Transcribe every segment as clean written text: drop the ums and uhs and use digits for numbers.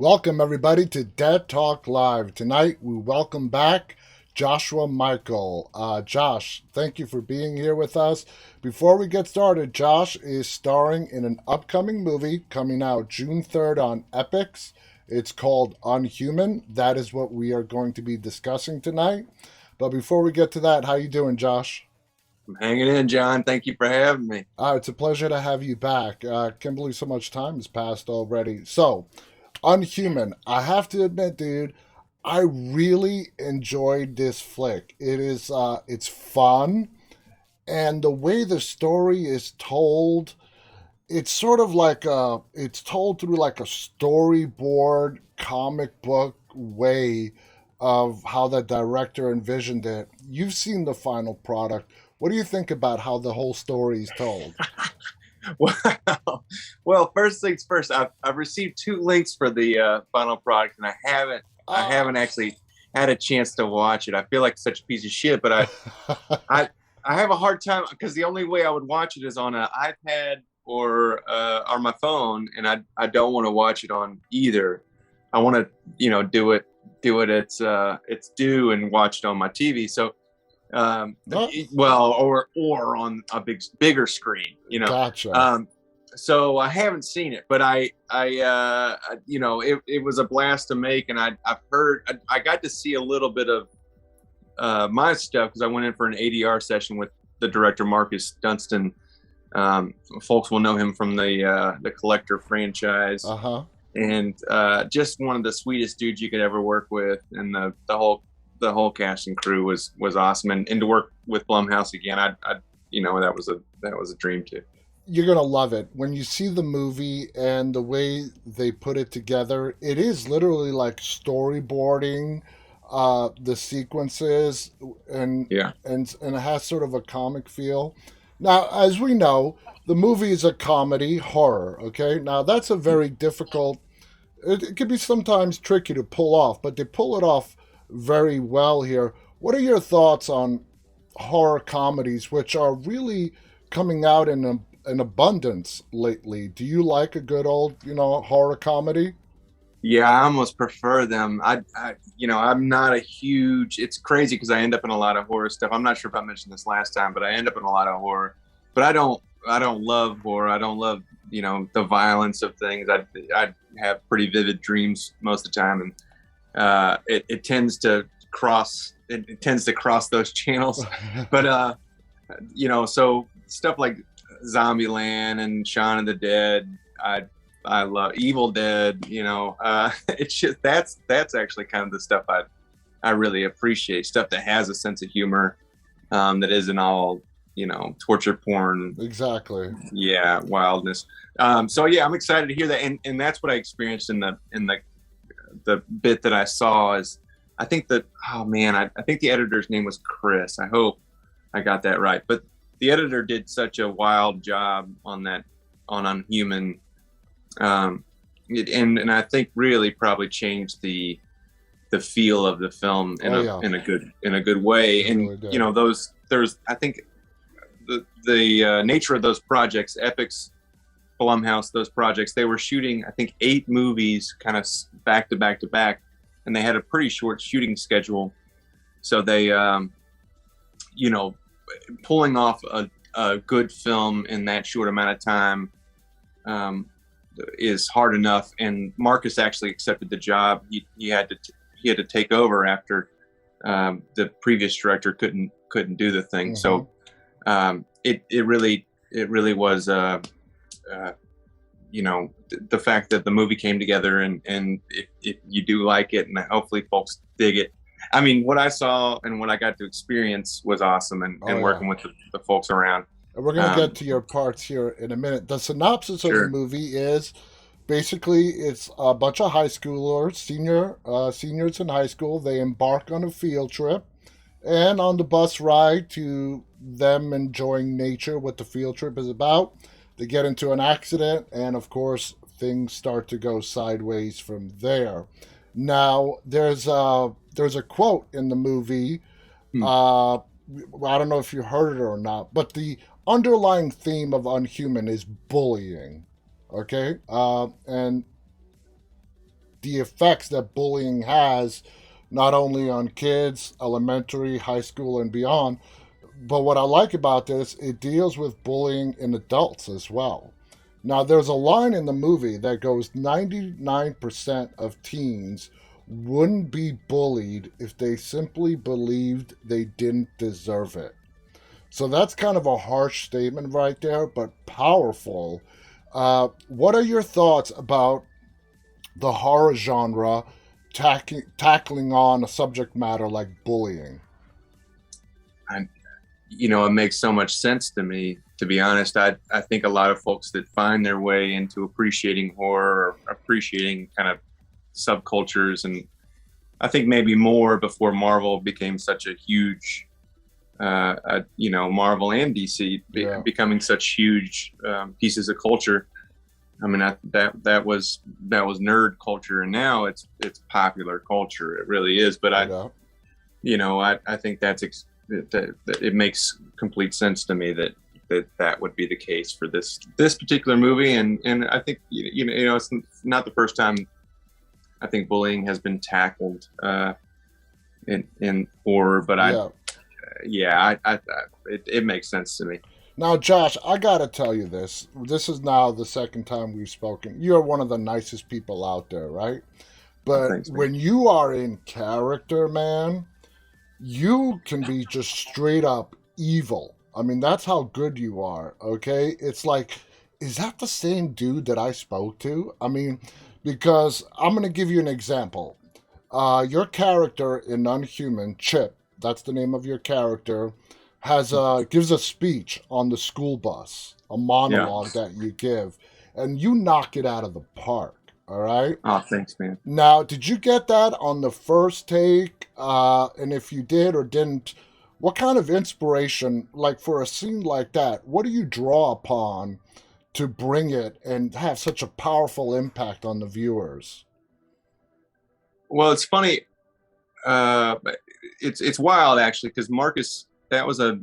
Welcome, everybody, to Dead Talk Live. Tonight, we welcome back Joshua Mikel. Josh, thank you for being here with us. Before we get started, Josh is starring in an upcoming movie coming out June 3rd on Epix. It's called Unhuman. That is what we are going to be discussing tonight. But before we get to that, how you doing, Josh? I'm hanging in, John. Thank you for having me. It's a pleasure to have you back. Can't believe so much time has passed already. So, Unhuman. I have to admit, dude, I really enjoyed this flick. It's fun, and the way the story is told, it's sort of like it's told through like a storyboard comic book way of how the director envisioned it. You've seen the final product. What do you think about how the whole story is told? Well, well, first things first. I've received two links for the final product, and I Ah. haven't actually had a chance to watch it. I feel like such a piece of shit, but I I have a hard time because the only way I would watch it is on an iPad or on my phone, and I don't want to watch it on either. I want to do it its due and watch it on my TV. So No, well, or on a bigger screen, gotcha. um so I haven't seen it, but it was a blast to make, and I've heard, I got to see a little bit of my stuff because I went in for an ADR session with the director Marcus Dunstan. Folks will know him from the Collector franchise, Uh huh. and just one of the sweetest dudes you could ever work with, and the whole cast and crew was awesome, and to work with Blumhouse again, that was a dream too. You're gonna love it when you see the movie and the way they put it together. It is literally like storyboarding the sequences, and Yeah. and it has sort of a comic feel. Now, as we know, the movie is a comedy horror. Okay, now that's a very difficult. It can be sometimes tricky to pull off, but they pull it off very well here. What are your thoughts on horror comedies, which are really coming out in abundance lately? Do you like a good old, horror comedy? Yeah, I almost prefer them. I'm not a huge. It's crazy because I end up in a lot of horror stuff. I'm not sure if I mentioned this last time, but I end up in a lot of horror. But I don't love horror. I don't love the violence of things. I have pretty vivid dreams most of the time, and it tends to cross those channels. But so stuff like Zombieland and Shaun of the Dead. I love Evil Dead. It's just that's actually kind of the stuff I really appreciate. Stuff that has a sense of humor, that isn't all torture porn. Exactly. Yeah, wildness. So yeah, I'm excited to hear that, and that's what I experienced in the bit that I saw. Is I think that, oh man, I think the editor's name was Chris. I hope I got that right. But the editor did such a wild job on Unhuman, and I think really probably changed the feel of the film in Oh a yeah, in a good way. it And really did. there's I think the nature of those projects, Epix, Blumhouse, those projects, they were shooting, I think, 8 movies kind of back to back to back, and they had a pretty short shooting schedule. So they, you know, pulling off a good film in that short amount of time, um, is hard enough. And Marcus actually accepted the job. He had to take over after the previous director couldn't do the thing. Hmm. So it really was, uh, the fact that the movie came together, and if you do like it, and hopefully folks dig it. I mean, what I saw and what I got to experience was awesome, Oh and yeah. working with the folks around. And we're gonna get Um, to your parts here in a minute. The synopsis of the sure. movie is basically it's a bunch of high schoolers, seniors in high school. They embark on a field trip, and on the bus ride to them enjoying nature, what the field trip is about, they get into an accident, and of course things start to go sideways from there. Now there's a quote in the movie. Hmm. uh I don't know if you heard it or not, but the underlying theme of Unhuman is bullying. Okay, and the effects that bullying has, not only on kids, elementary, high school, and beyond. But what I like about this, it deals with bullying in adults as well. Now, there's a line in the movie that goes 99% of teens wouldn't be bullied if they simply believed they didn't deserve it. So that's kind of a harsh statement right there, but powerful. What are your thoughts about the horror genre tackling on a subject matter like bullying? I, it makes so much sense to me. To be honest, I think a lot of folks that find their way into appreciating horror or appreciating kind of subcultures, and I think maybe more before Marvel became such a huge, Marvel and DC becoming such huge pieces of culture. I mean, that was nerd culture, and now it's popular culture. It really is. But I think that it makes complete sense to me that would be the case for this particular movie, and I think it's not the first time I think bullying has been tackled in horror, but it makes sense to me. Now, Josh, I gotta tell you this. This is now the second time we've spoken. You're one of the nicest people out there, right? But Thanks, man. when you are in character, man, you can be just straight up evil. I mean, that's how good you are, okay? It's like, is that the same dude that I spoke to? I mean, because I'm going to give you an example. Your character in Unhuman, Chip, that's the name of your character, gives a speech on the school bus, a monologue that you give, and you knock it out of the park. All right. Oh, thanks, man. Now, did you get that on the first take? And if you did or didn't, what kind of inspiration, like for a scene like that, what do you draw upon to bring it and have such a powerful impact on the viewers? Well, it's funny. It's wild actually, because Marcus, that was a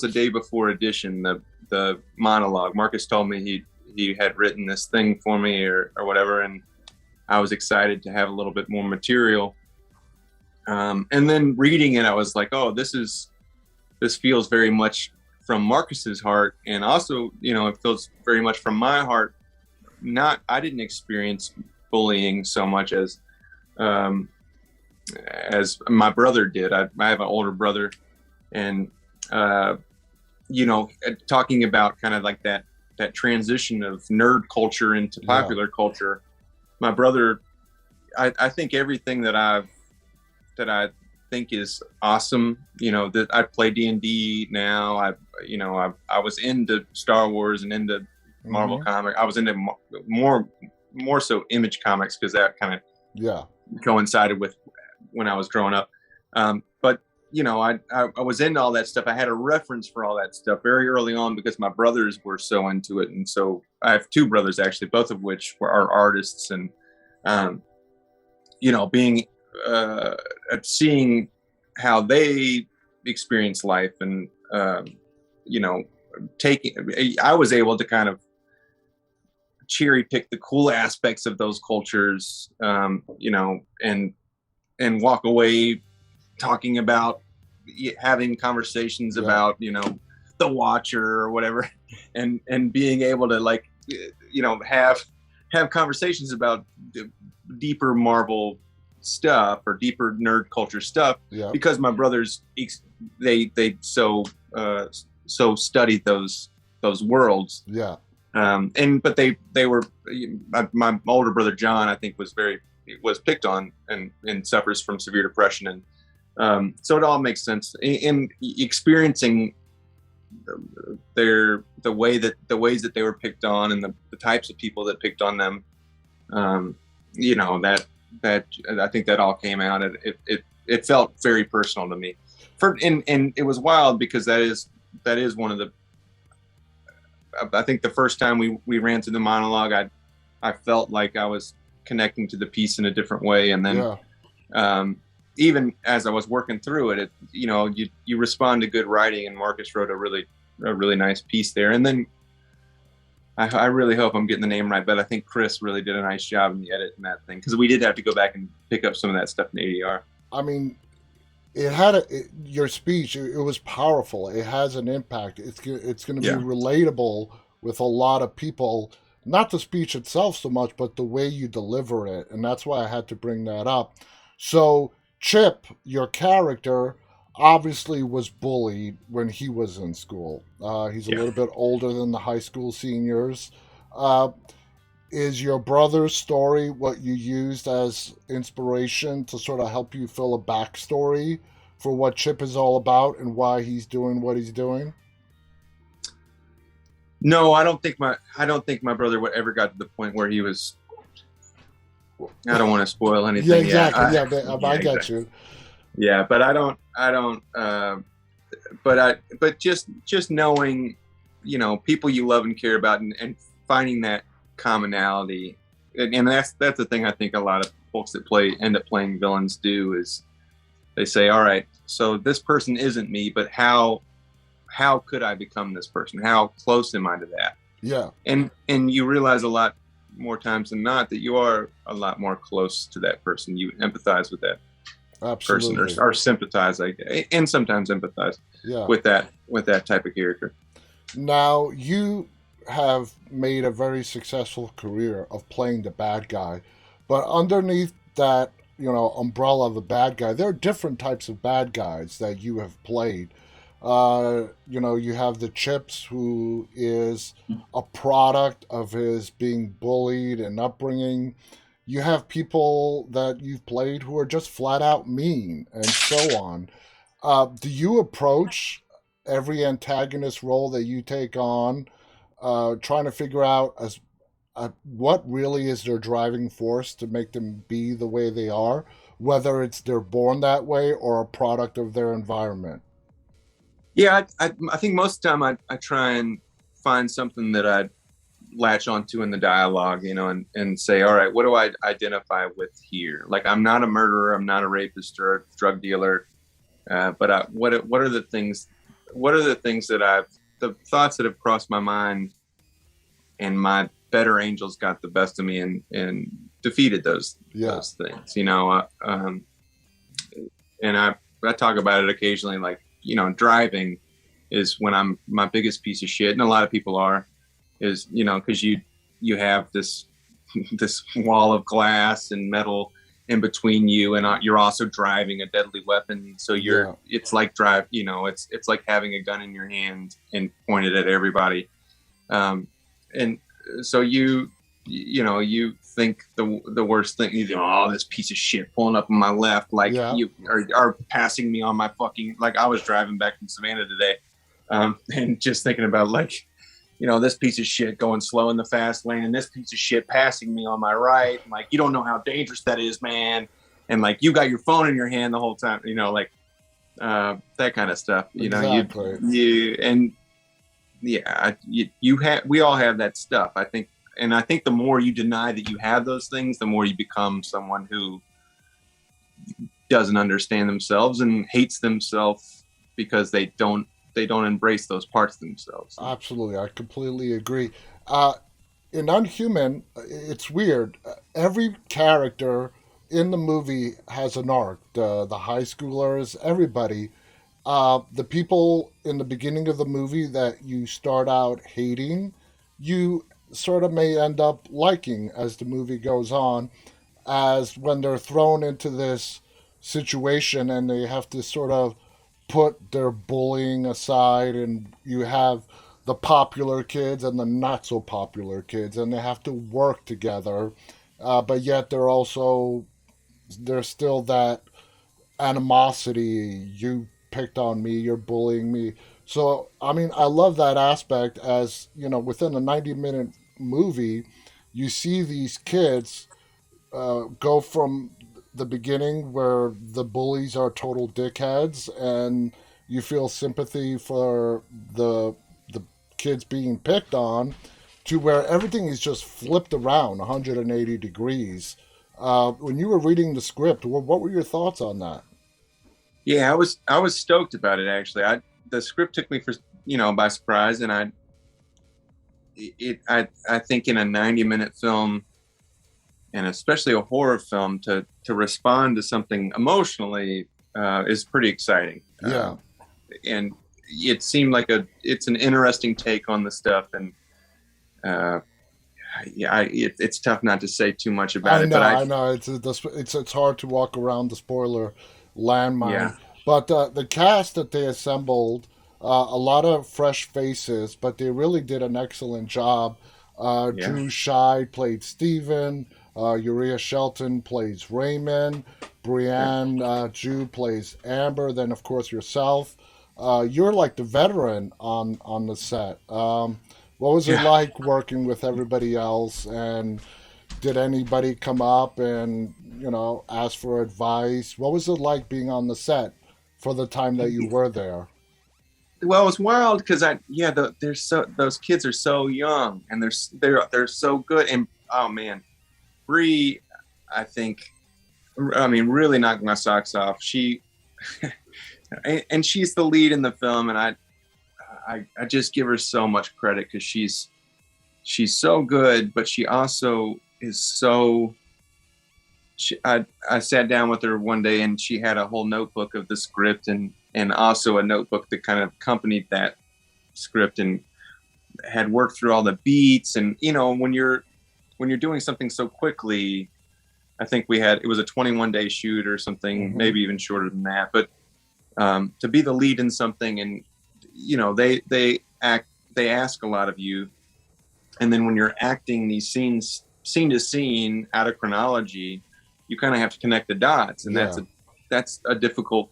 day before edition, the monologue. Marcus told me he had written this thing for me or whatever, and I was excited to have a little bit more material. And then reading it, I was like, oh, this feels very much from Marcus's heart, and also, it feels very much from my heart. I didn't experience bullying so much as my brother did. I have an older brother, and talking about kind of like that transition of nerd culture into popular culture. My brother, I think everything that I think is awesome. That I play D&D now. I was into Star Wars and into Marvel comic. I was into more so Image Comics, because that kind of coincided with when I was growing up. But I was into all that stuff. I had a reference for all that stuff very early on because my brothers were so into it. And so I have two brothers, actually, both of which are artists. And, being, seeing how they experience life and, I was able to kind of cherry pick the cool aspects of those cultures, and walk away talking about having conversations about the Watcher or whatever, and being able to have conversations about deeper Marvel stuff or deeper nerd culture stuff, because my brothers they so studied those worlds, but they were my older brother John, I think, was picked on and suffers from severe depression, and so it all makes sense in experiencing the ways that they were picked on, and the types of people that picked on them. That I think that all came out. It felt very personal to me. And it was wild because that is one of the. I think the first time we ran through the monologue, I felt like I was connecting to the piece in a different way, and then even as I was working through it, you respond to good writing, and Marcus wrote a really nice piece there. And then I really hope I'm getting the name right, but I think Chris really did a nice job in the edit in that thing because we did have to go back and pick up some of that stuff in ADR. I mean, it had your speech. It was powerful. It has an impact. It's going to be Yeah. relatable with a lot of people. Not the speech itself so much, but the way you deliver it, and that's why I had to bring that up. So Chip, your character, obviously was bullied when he was in school. He's a Yeah. little bit older than the high school seniors. Uh, is your brother's story what you used as inspiration to sort of help you fill a backstory for what Chip is all about and why he's doing what he's doing? No, I don't think my brother would ever got to the point where he was. I don't want to spoil Yeah, anything. Yeah, exactly. Yeah, yeah, I get exactly. you. Yeah, but I don't. But just knowing, people you love and care about, and finding that commonality, and that's the thing I think a lot of folks that end up playing villains do is they say, all right, so this person isn't me, but how could I become this person? How close am I to that? Yeah, And you realize a lot more times than not that you are a lot more close to that person. You empathize with that person, absolutely. or sympathize, and sometimes empathize Yeah. with that type of character. Now, you have made a very successful career of playing the bad guy, but underneath that, umbrella of the bad guy, there are different types of bad guys that you have played. You have the Chips, who is a product of his being bullied and upbringing. You have people that you've played who are just flat out mean, and so on. Do you approach every antagonist role that you take on, trying to figure out what really is their driving force to make them be the way they are, whether it's they're born that way or a product of their environment? Yeah, I think most of the time I try and find something that I latch onto in the dialogue, and say, all right, what do I identify with here? Like, I'm not a murderer, I'm not a rapist or a drug dealer, but what are the things? What are the things the thoughts that have crossed my mind, and my better angels got the best of me and defeated Yeah, those things, and I talk about it occasionally, like, driving is when I'm my biggest piece of shit, and a lot of people are, is, because you have this this wall of glass and metal in between you, and you're also driving a deadly weapon, so yeah, it's like it's like having a gun in your hand and pointed at everybody, and so you think the worst thing, oh, this piece of shit pulling up on my left, like, yeah. you are passing me on my fucking, like, I was driving back from Savannah today, and just thinking about, like, this piece of shit going slow in the fast lane, and this piece of shit passing me on my right. And, like, you don't know how dangerous that is, man. And, like, you got your phone in your hand the whole time, like, that kind of stuff. Exactly. And yeah, we all have that stuff, I think. And I think the more you deny that you have those things, the more you become someone who doesn't understand themselves and hates themselves because they don't embrace those parts of themselves. Absolutely, I completely agree. In Unhuman, it's weird. Every character in the movie has an arc. The high schoolers, everybody. The people in the beginning of the movie that you start out hating, you sort of may end up liking as the movie goes on, as when they're thrown into this situation and they have to sort of put their bullying aside, and you have the popular kids and the not so popular kids, and they have to work together, but yet there's still that animosity. You picked on me, you're bullying me. So I mean, I love that aspect. As within a 90-minute movie, you see these kids go from the beginning where the bullies are total dickheads, and you feel sympathy for the kids being picked on, to where everything is just flipped around 180 degrees. When you were reading the script, what were your thoughts on that? Yeah, I was stoked about it, actually. The script took me by surprise, and I think in a 90-minute film, and especially a horror film, to respond to something emotionally is pretty exciting. Yeah. And it seemed like it's an interesting take on the stuff, and uh, yeah, it's tough not to say too much about I it. know, But I know. It's hard to walk around the spoiler landmine, yeah, but the cast that they assembled, a lot of fresh faces, but they really did an excellent job. yeah, Drew Scheid played Steven. Uriah Shelton plays Raymond. yeah, Brianne Jew plays Amber. Then, of course, yourself. You're like the veteran on the set. What was it yeah. like working with everybody else, and did anybody come up and ask for advice? What was it like being on the set for the time that you were there? Well, it's wild because they're so those kids are so young, and they're so good. And oh man, Bree, I think, I mean, really knocked my socks off. And she's the lead in the film, and I just give her so much credit because she's so good, but she also is so. I sat down with her one day, and she had a whole notebook of the script, and also a notebook that kind of accompanied that script, and had worked through all the beats. And when you're doing something so quickly, I think it was a 21-day shoot or something, Mm-hmm. maybe even shorter than that. But to be the lead in something, and they ask a lot of you, and then when you're acting these scenes scene to scene out of chronology, you kind of have to connect the dots, and Yeah. that's a difficult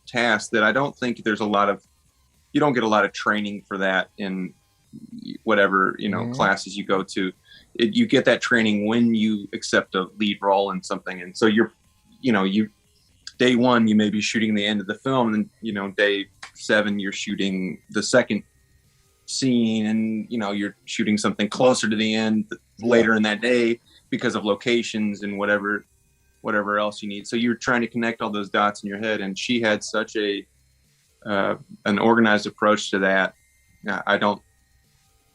task that I don't think there's a lot of. You don't get a lot of training for that in whatever Mm-hmm. classes you go to. You get that training when you accept a lead role in something, and so you day one you may be shooting the end of the film, and day 7 you're shooting the second scene, and you're shooting something closer to the end Yeah. later in that day because of locations and whatever else you need. So you're trying to connect all those dots in your head, and she had such a an organized approach to that. I don't.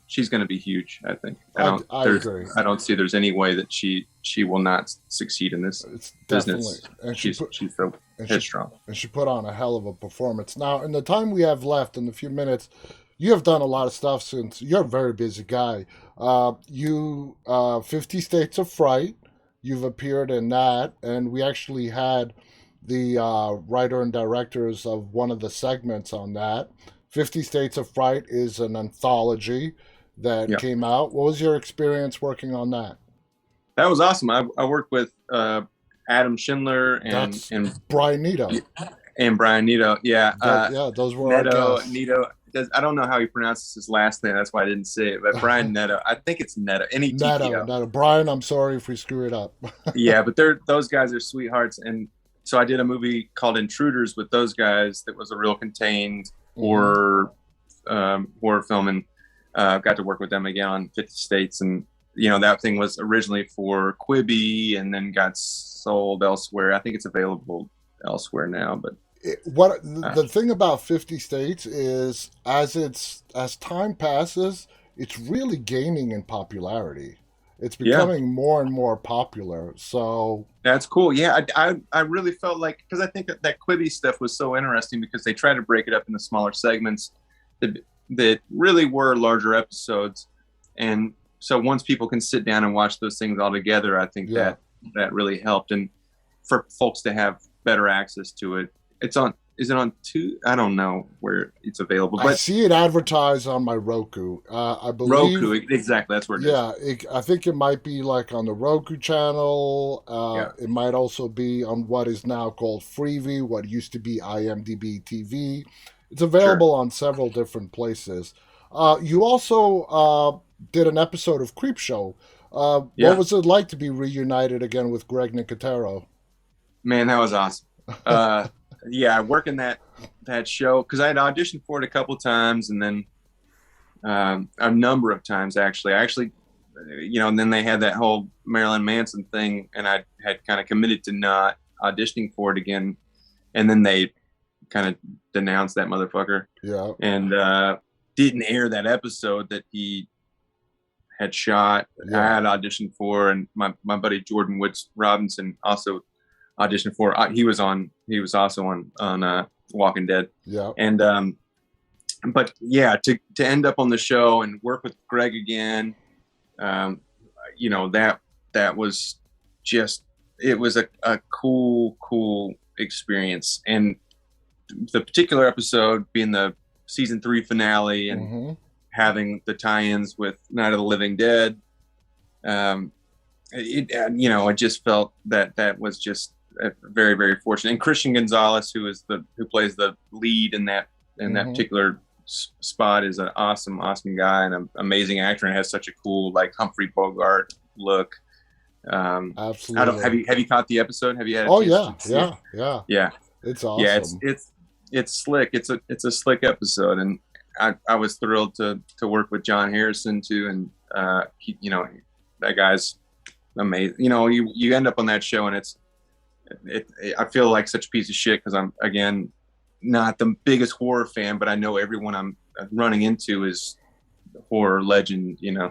She's going to be huge. I think. I agree. I don't see there's any way that she will not succeed in this It's definitely, business. and She's so and she headstrong. and she put on a hell of a performance. Now, in the time we have left, in the few minutes, you have done a lot of stuff since you're a very busy guy. You 50 States of Fright. You've appeared in that, and we actually had the writer and directors of one of the segments on that. 50 States of Fright is an anthology that Yeah, came out. What was your experience working on that? that was awesome. I worked with Adam Schindler That's and Brian Nito. and Brian Nito. Yeah, Yeah, those were our Neto. guests. Nito. I don't know how he pronounces his last name. That's why I didn't say it. But Brian Neto. I think it's Neto. Neto, N-E-T-T-O. Neto. Brian, I'm sorry if we screw it up. Yeah, but those guys are sweethearts. And so I did a movie called Intruders with those guys. That was a real contained Hmm. horror film, and got to work with them again on 50 States. And that thing was originally for Quibi, and then got sold elsewhere. I think it's available elsewhere now, but What uh, the thing about 50 States is, as time passes, it's really gaining in popularity. It's yeah, becoming more and more popular. So that's cool. Yeah, I really felt like, because I think that Quibi stuff was so interesting because they tried to break it up into smaller segments that really were larger episodes, and so once people can sit down and watch those things all together, I think yeah, that really helped, and for folks to have better access to it. It's on. Is it on two? I don't know where it's available, I but see it advertised on my Roku. I Roku, believe, exactly. That's where it is. yeah, I think it might be like on the Roku channel. Yeah, It might also be on what is now called Freevee, what used to be IMDb TV. It's sure. available on several different places. You also did an episode of Creepshow. What Yeah, was it like to be reunited again with Greg Nicotero? man, that was awesome. Uh, yeah, working that show because I had auditioned for it a couple times, and then a number of times actually. And then they had that whole Marilyn Manson thing, and I had kind of committed to not auditioning for it again, and then they kind of denounced that motherfucker Yeah. and didn't air that episode that he had shot. I Yeah. had auditioned for, and my buddy Jordan Woods Robinson also auditioned for. He was on. He was also on Walking Dead, Yeah. and but yeah, to end up on the show and work with Greg again, um, that was just, it was a cool experience. And the particular episode being the season 3 finale and Mm-hmm. having the tie-ins with Night of the Living Dead, um, I just felt that was just very, very fortunate. And Christian Gonzalez, who plays the lead in that Mm-hmm. particular spot, is an awesome guy and an amazing actor, and has such a cool, like, Humphrey Bogart look. I don't Absolutely. have you caught the episode? Have you had a Oh chance yeah, to see it? yeah, yeah. Yeah, It's yeah. awesome. It's slick. It's a slick episode, and I was thrilled to work with John Harrison too, and that guy's amazing. You end up on that show, and I feel like such a piece of shit because I'm, again, not the biggest horror fan, but I know everyone I'm running into is horror legend. Yeah.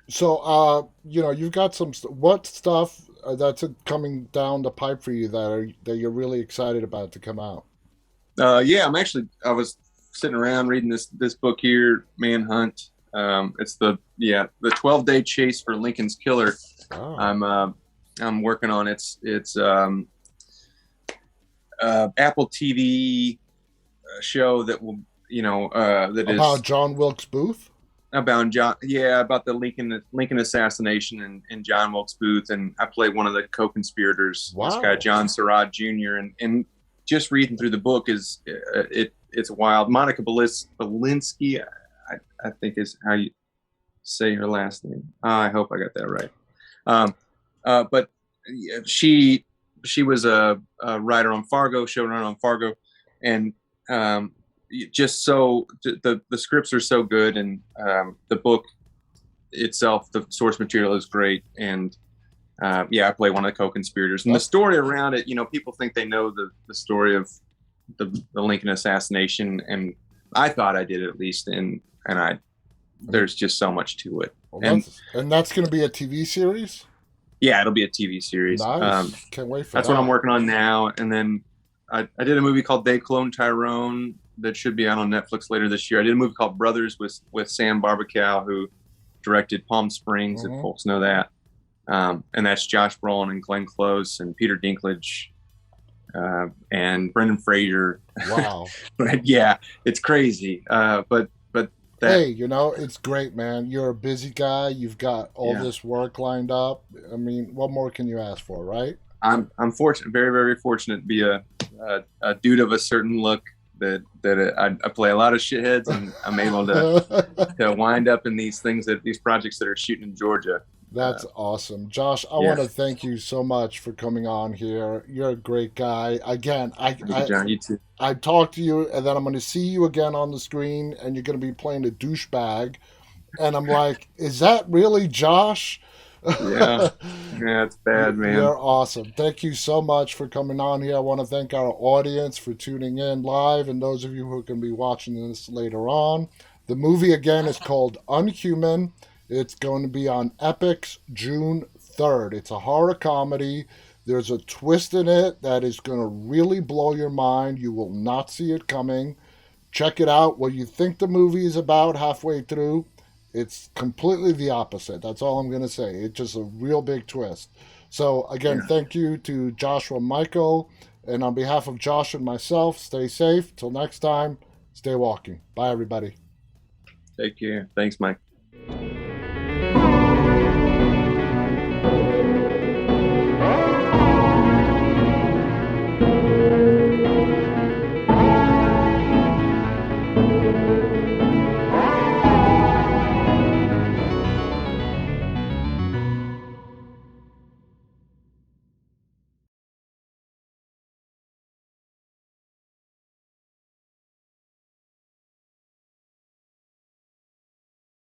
So, you've got what stuff that's coming down the pipe for you that you're really excited about to come out. Yeah, I was sitting around reading this book here, Manhunt. It's the 12-day chase for Lincoln's killer. Oh. I'm working on it's Apple TV show that will, that About is John Wilkes Booth? about John, yeah, about the Lincoln assassination, and John Wilkes Booth, and I play one of the co-conspirators, this guy Wow. John Surratt Jr. and just reading through the book is it's wild. Monica Belinsky, I think is how you say her last name. I hope I got that right. But she was a writer on Fargo, showrunner on Fargo, and just so the scripts are so good, and the book itself, the source material is great, and I play one of the co-conspirators, and the story around it. People think they know the story of the Lincoln assassination, and I thought I did, at least, and there's just so much to it. Well, that's going to be a TV series. Yeah, it'll be a TV series. Nice. Can't wait for That's that. what I'm working on now, and then I did a movie called They Cloned Tyrone that should be out on Netflix later this year. I did a movie called Brothers with Sam Barbacow, who directed Palm Springs, if folks know that. And that's Josh Brolin and Glenn Close and Peter Dinklage and Brendan Fraser. Wow. But yeah, it's crazy. But that, hey, it's great, man. You're a busy guy. You've got all this work lined up. I mean, what more can you ask for, right? I'm fortunate, very, very fortunate to be a dude of a certain look that I play a lot of shitheads, and I'm able to wind up in these projects that are shooting in Georgia. That's awesome. Josh, I want to thank you so much for coming on here. You're a great guy. Again, John, you too. I talked to you, and then I'm going to see you again on the screen, and you're going to be playing a douchebag. And I'm like, is that really Josh? Yeah, it's bad, man. You're awesome. Thank you so much for coming on here. I want to thank our audience for tuning in live, and those of you who can be watching this later on. The movie, again, is called Unhuman. It's going to be on Epix June 3rd. It's a horror comedy. There's a twist in it that is going to really blow your mind. You will not see it coming. Check it out. What you think the movie is about halfway through, it's completely the opposite. That's all I'm going to say. It's just a real big twist. So, again, thank you to Joshua Mikel. And on behalf of Josh and myself, stay safe. Till next time, stay walking. Bye, everybody. Take care. Thanks, Mike.